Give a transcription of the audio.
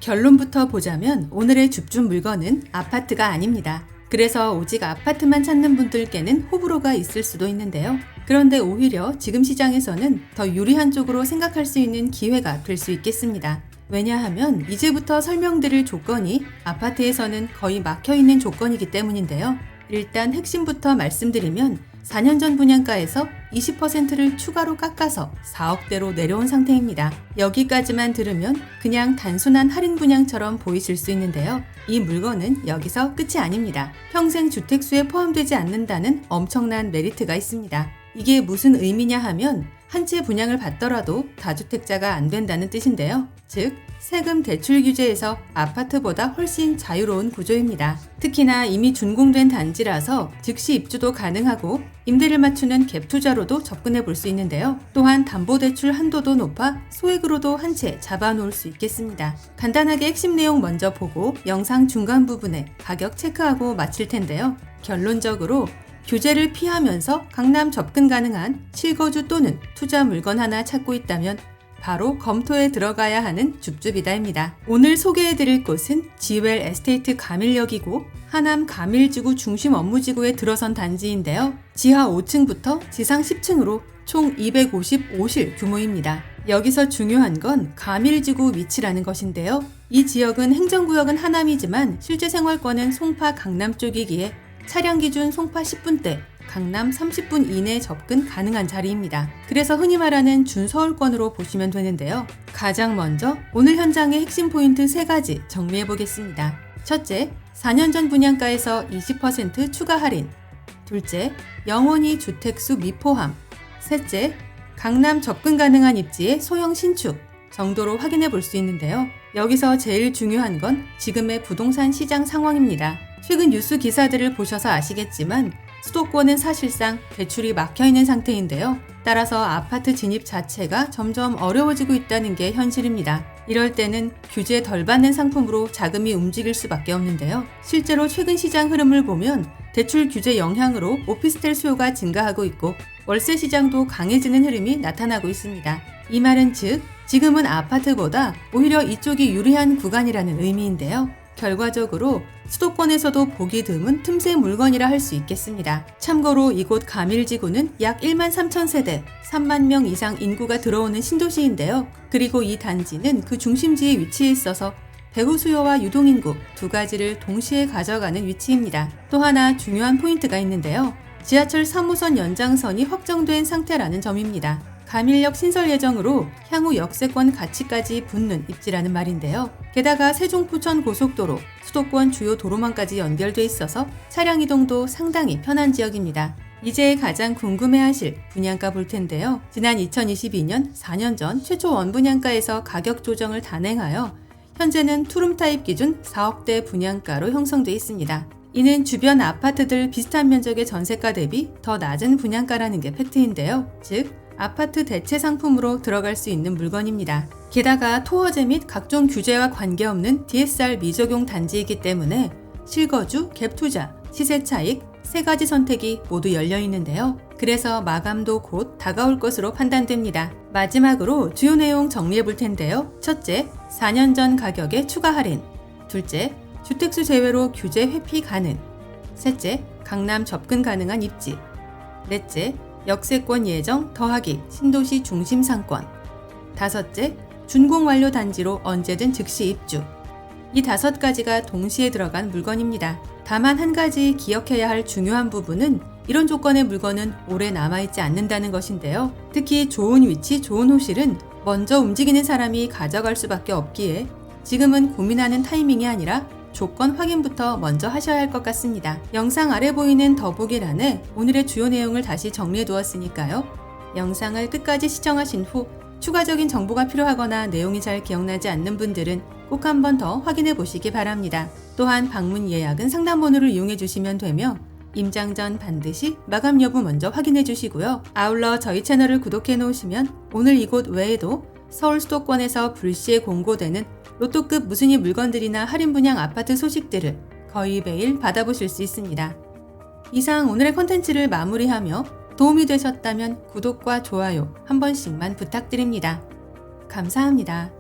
결론부터 보자면 오늘의 줍줍 물건은 아파트가 아닙니다. 그래서 오직 아파트만 찾는 분들께는 호불호가 있을 수도 있는데요. 그런데 오히려 지금 시장에서는 더 유리한 쪽으로 생각할 수 있는 기회가 될 수 있겠습니다. 왜냐하면 이제부터 설명드릴 조건이 아파트에서는 거의 막혀있는 조건이기 때문인데요. 일단 핵심부터 말씀드리면 4년 전 분양가에서 20%를 추가로 깎아서 4억대로 내려온 상태입니다. 여기까지만 들으면 그냥 단순한 할인 분양처럼 보이실 수 있는데요. 이 물건은 여기서 끝이 아닙니다. 평생 주택수에 포함되지 않는다는 엄청난 메리트가 있습니다. 이게 무슨 의미냐 하면 한 채 분양을 받더라도 다주택자가 안 된다는 뜻인데요. 즉, 세금 대출 규제에서 아파트보다 훨씬 자유로운 구조입니다. 특히나 이미 준공된 단지라서 즉시 입주도 가능하고 임대를 맞추는 갭 투자로도 접근해 볼 수 있는데요. 또한 담보대출 한도도 높아 소액으로도 한 채 잡아놓을 수 있겠습니다. 간단하게 핵심 내용 먼저 보고 영상 중간 부분에 가격 체크하고 마칠 텐데요. 결론적으로 규제를 피하면서 강남 접근 가능한 실거주 또는 투자 물건 하나 찾고 있다면 바로 검토에 들어가야 하는 줍줍이다입니다. 오늘 소개해드릴 곳은 지웰 에스테이트 가밀역이고 하남 가밀지구 중심 업무지구에 들어선 단지인데요. 지하 5층부터 지상 10층으로 총 255실 규모입니다. 여기서 중요한 건 가밀지구 위치라는 것인데요. 이 지역은 행정구역은 하남이지만 실제 생활권은 송파 강남 쪽이기에 차량 기준 송파 10분대, 강남 30분 이내 접근 가능한 자리입니다. 그래서 흔히 말하는 준서울권으로 보시면 되는데요. 가장 먼저 오늘 현장의 핵심 포인트 3가지 정리해 보겠습니다. 첫째, 4년 전 분양가에서 20% 추가 할인. 둘째, 영원히 주택수 미포함. 셋째, 강남 접근 가능한 입지의 소형 신축 정도로 확인해 볼 수 있는데요. 여기서 제일 중요한 건 지금의 부동산 시장 상황입니다. 최근 뉴스 기사들을 보셔서 아시겠지만 수도권은 사실상 대출이 막혀있는 상태인데요. 따라서 아파트 진입 자체가 점점 어려워지고 있다는 게 현실입니다. 이럴 때는 규제 덜 받는 상품으로 자금이 움직일 수밖에 없는데요. 실제로 최근 시장 흐름을 보면 대출 규제 영향으로 오피스텔 수요가 증가하고 있고 월세 시장도 강해지는 흐름이 나타나고 있습니다. 이 말은 즉 지금은 아파트보다 오히려 이쪽이 유리한 구간이라는 의미인데요. 결과적으로 수도권에서도 보기 드문 틈새 물건이라 할 수 있겠습니다. 참고로 이곳 가밀지구는 약 1만 3천 세대, 3만 명 이상 인구가 들어오는 신도시인데요. 그리고 이 단지는 그 중심지에 위치해 있어서 배후 수요와 유동인구 두 가지를 동시에 가져가는 위치입니다. 또 하나 중요한 포인트가 있는데요. 지하철 3호선 연장선이 확정된 상태라는 점입니다. 가밀역 신설 예정으로 향후 역세권 가치까지 붙는 입지라는 말인데요. 게다가 세종포천 고속도로, 수도권 주요 도로망까지 연결돼 있어서 차량 이동도 상당히 편한 지역입니다. 이제 가장 궁금해하실 분양가 볼 텐데요. 지난 2022년 4년 전 최초 원분양가에서 가격 조정을 단행하여 현재는 투룸 타입 기준 4억대 분양가로 형성돼 있습니다. 이는 주변 아파트들 비슷한 면적의 전세가 대비 더 낮은 분양가라는 게 팩트인데요. 즉, 아파트 대체 상품으로 들어갈 수 있는 물건입니다. 게다가 토어제 및 각종 규제와 관계없는 DSR 미적용 단지이기 때문에 실거주, 갭투자, 시세 차익 3가지 선택이 모두 열려 있는데요. 그래서 마감도 곧 다가올 것으로 판단됩니다. 마지막으로 주요 내용 정리해 볼 텐데요. 첫째, 4년 전 가격의 추가 할인. 둘째, 주택수 제외로 규제 회피 가능. 셋째, 강남 접근 가능한 입지. 넷째, 역세권 예정 더하기 신도시 중심 상권. 다섯째, 준공 완료 단지로 언제든 즉시 입주. 이 5가지가 동시에 들어간 물건입니다. 다만 한 가지 기억해야 할 중요한 부분은 이런 조건의 물건은 오래 남아있지 않는다는 것인데요. 특히 좋은 위치, 좋은 호실은 먼저 움직이는 사람이 가져갈 수밖에 없기에 지금은 고민하는 타이밍이 아니라 조건 확인부터 먼저 하셔야 할 것 같습니다. 영상 아래 보이는 더보기란에 오늘의 주요 내용을 다시 정리해 두었으니까요. 영상을 끝까지 시청하신 후 추가적인 정보가 필요하거나 내용이 잘 기억나지 않는 분들은 꼭 한 번 더 확인해 보시기 바랍니다. 또한 방문 예약은 상담번호를 이용해 주시면 되며 임장 전 반드시 마감 여부 먼저 확인해 주시고요. 아울러 저희 채널을 구독해 놓으시면 오늘 이곳 외에도 서울 수도권에서 불시에 공고되는 로또급 무순위 물건들이나 할인 분양 아파트 소식들을 거의 매일 받아보실 수 있습니다. 이상 오늘의 컨텐츠를 마무리하며 도움이 되셨다면 구독과 좋아요 한 번씩만 부탁드립니다. 감사합니다.